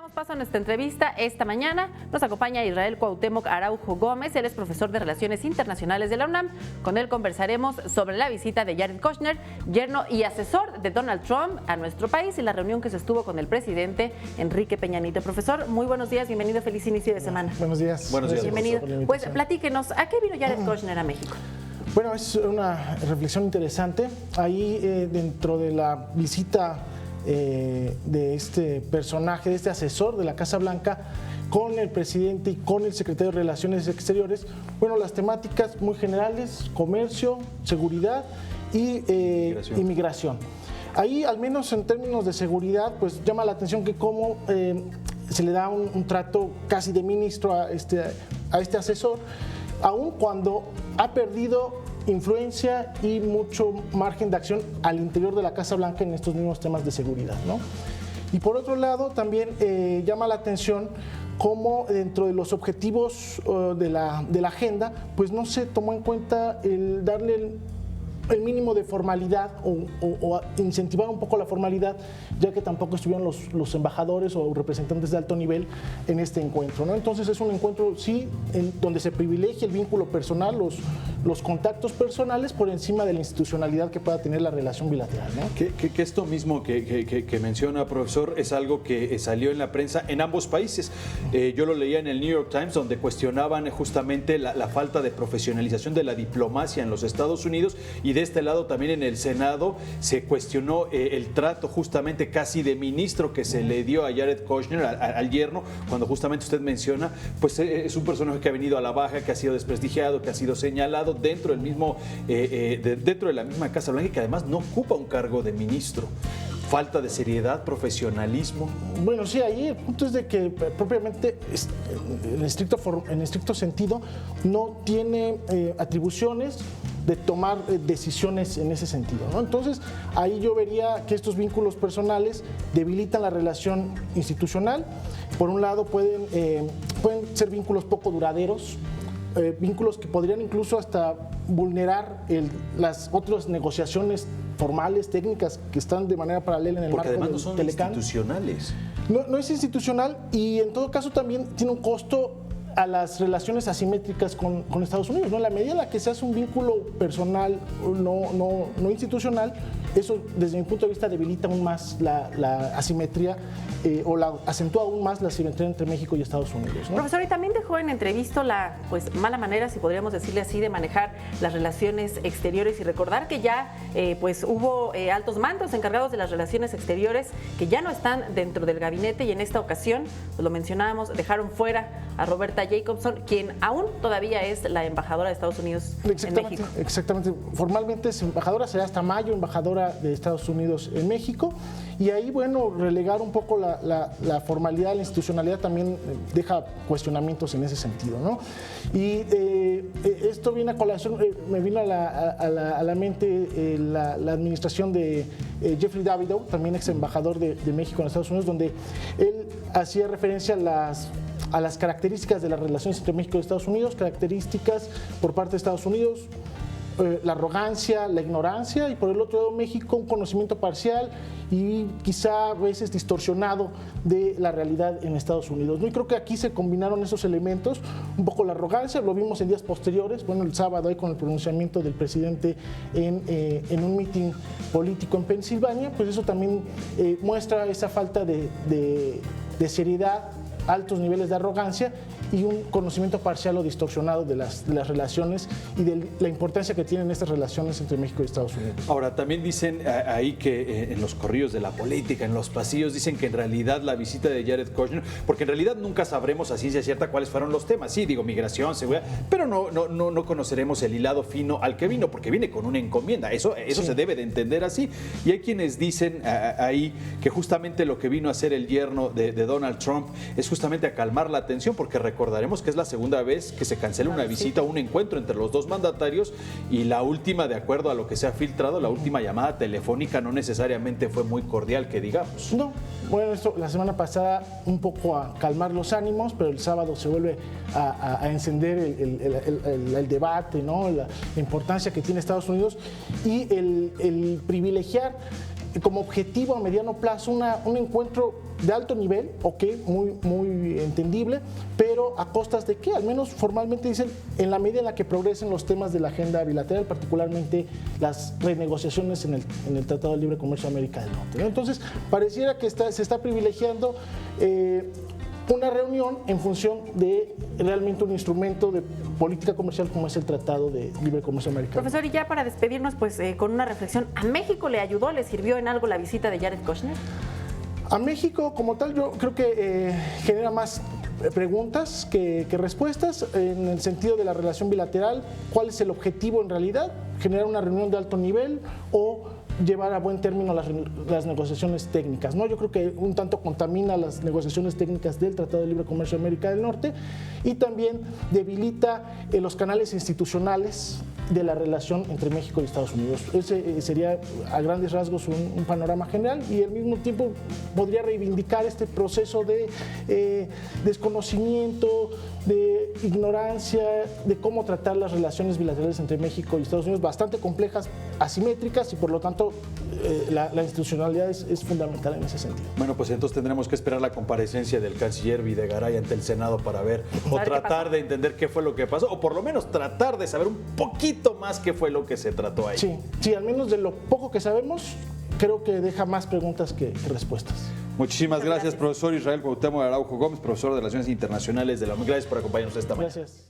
Damos paso a nuestra entrevista esta mañana. Nos acompaña Israel Cuauhtémoc Araujo Gómez. Él es profesor de Relaciones Internacionales de la UNAM. Con él conversaremos sobre la visita de Jared Kushner, yerno y asesor de Donald Trump a nuestro país y la reunión que se estuvo con el presidente Enrique Peña Nieto. Profesor, muy buenos días, bienvenido, feliz inicio de semana. Buenos días. Buenos días. Bienvenido. Pues platíquenos, ¿a qué vino Jared Kushner a México? Bueno, es una reflexión interesante. Ahí dentro de la visita de este personaje, de este asesor de la Casa Blanca, con el presidente y con el secretario de Relaciones Exteriores, bueno, las temáticas muy generales: comercio, seguridad y inmigración. Ahí, al menos en términos de seguridad, pues llama la atención que cómo se le da un trato casi de ministro a este asesor, aun cuando ha perdido influencia y mucho margen de acción al interior de la Casa Blanca en estos mismos temas de seguridad, ¿no? Y por otro lado, también llama la atención cómo dentro de los objetivos de la agenda, pues no se tomó en cuenta el darle el mínimo de formalidad o incentivar un poco la formalidad, ya que tampoco estuvieron los embajadores o representantes de alto nivel en este encuentro, ¿no? Entonces es un encuentro, sí, donde se privilegia el vínculo personal, los contactos personales por encima de la institucionalidad que pueda tener la relación bilateral, ¿no? Que esto mismo que menciona, profesor, es algo que salió en la prensa en ambos países. Yo lo leía en el New York Times, donde cuestionaban justamente la falta de profesionalización de la diplomacia en los Estados Unidos, y de este lado también en el Senado se cuestionó el trato justamente casi de ministro que se le dio a Jared Kushner, al yerno, cuando justamente usted menciona, pues es un personaje que ha venido a la baja, que ha sido desprestigiado, que ha sido señalado dentro del mismo, dentro de la misma Casa Blanca, y que además no ocupa un cargo de ministro. Falta de seriedad, profesionalismo. Bueno, sí, ahí el punto es de que propiamente, en estricto sentido, no tiene atribuciones de tomar decisiones en ese sentido, ¿no? Entonces, ahí yo vería que estos vínculos personales debilitan la relación institucional. Por un lado, pueden ser vínculos poco duraderos, vínculos que podrían incluso hasta vulnerar las otras negociaciones formales, técnicas, que están de manera paralela en el marco del Telecán. Porque además no son institucionales. No es institucional, y en todo caso también tiene un costo a las relaciones asimétricas con Estados Unidos, ¿no? En la medida en la que se hace un vínculo personal, no institucional, eso desde mi punto de vista debilita aún más la asimetría o la acentúa aún más la asimetría entre México y Estados Unidos, ¿no? Profesor, y también dejó en entrevista la mala manera, si podríamos decirle así, de manejar las relaciones exteriores, y recordar que ya hubo altos mandos encargados de las relaciones exteriores que ya no están dentro del gabinete, y en esta ocasión, pues lo mencionábamos, dejaron fuera a Roberta Jacobson, quien aún todavía es la embajadora de Estados Unidos en México. Exactamente, formalmente es embajadora, será hasta mayo embajadora de Estados Unidos en México, y ahí, bueno, relegar un poco la formalidad, la institucionalidad también deja cuestionamientos en ese sentido, ¿no? Y esto viene a colación, me vino a la mente la administración de Jeffrey Davidow, también ex embajador de México en Estados Unidos, donde él hacía referencia a las características de las relaciones entre México y Estados Unidos, características por parte de Estados Unidos, la arrogancia, la ignorancia, y por el otro lado México un conocimiento parcial y quizá a veces distorsionado de la realidad en Estados Unidos, ¿no? Y creo que aquí se combinaron esos elementos, un poco la arrogancia, lo vimos en días posteriores, bueno, el sábado ahí con el pronunciamiento del presidente en un mitin político en Pensilvania, pues eso también muestra esa falta de seriedad, altos niveles de arrogancia y un conocimiento parcial o distorsionado de las relaciones y de la importancia que tienen estas relaciones entre México y Estados Unidos. Ahora, también dicen ahí que en los corrillos de la política, en los pasillos, dicen que en realidad la visita de Jared Kushner, porque en realidad nunca sabremos a ciencia cierta cuáles fueron los temas, sí, digo, migración, seguridad, pero no conoceremos el hilado fino al que vino, porque viene con una encomienda, eso sí. Se debe de entender así, y hay quienes dicen ahí que justamente lo que vino a hacer el yerno de Donald Trump es justamente a calmar la atención, porque recordaremos que es la segunda vez que se cancela una visita o un encuentro entre los dos mandatarios, y la última, de acuerdo a lo que se ha filtrado, la última llamada telefónica no necesariamente fue muy cordial, que digamos. No, bueno, esto la semana pasada un poco a calmar los ánimos, pero el sábado se vuelve a encender el debate, ¿no? La importancia que tiene Estados Unidos y el privilegiar como objetivo a mediano plazo un encuentro de alto nivel, ok, muy entendible, pero ¿a costas de qué? Al menos formalmente dicen, en la medida en la que progresen los temas de la agenda bilateral, particularmente las renegociaciones en el Tratado de Libre Comercio de América del Norte, ¿no? Entonces, pareciera que se está privilegiando una reunión en función de realmente un instrumento de política comercial como es el Tratado de Libre Comercio Americano. Profesor, y ya para despedirnos, pues con una reflexión, ¿a México le ayudó, le sirvió en algo la visita de Jared Kushner? A México como tal yo creo que genera más preguntas que respuestas en el sentido de la relación bilateral. ¿Cuál es el objetivo en realidad? ¿Generar una reunión de alto nivel o llevar a buen término las negociaciones técnicas, ¿no? Yo creo que un tanto contamina las negociaciones técnicas del Tratado de Libre Comercio de América del Norte y también debilita los canales institucionales de la relación entre México y Estados Unidos. Ese sería a grandes rasgos un panorama general y al mismo tiempo podría reivindicar este proceso de desconocimiento, de ignorancia de cómo tratar las relaciones bilaterales entre México y Estados Unidos, bastante complejas, asimétricas y por lo tanto la institucionalidad es fundamental en ese sentido. Bueno, pues entonces tendremos que esperar la comparecencia del canciller Videgaray ante el Senado para ver o tratar de entender qué fue lo que pasó, o por lo menos tratar de saber un poquito más qué fue lo que se trató ahí. Sí, al menos de lo poco que sabemos, creo que deja más preguntas que respuestas. Muchísimas gracias, profesor Israel Cuauhtémoc Araujo Gómez, profesor de Relaciones Internacionales de la UNAM. Gracias por acompañarnos esta mañana. Gracias.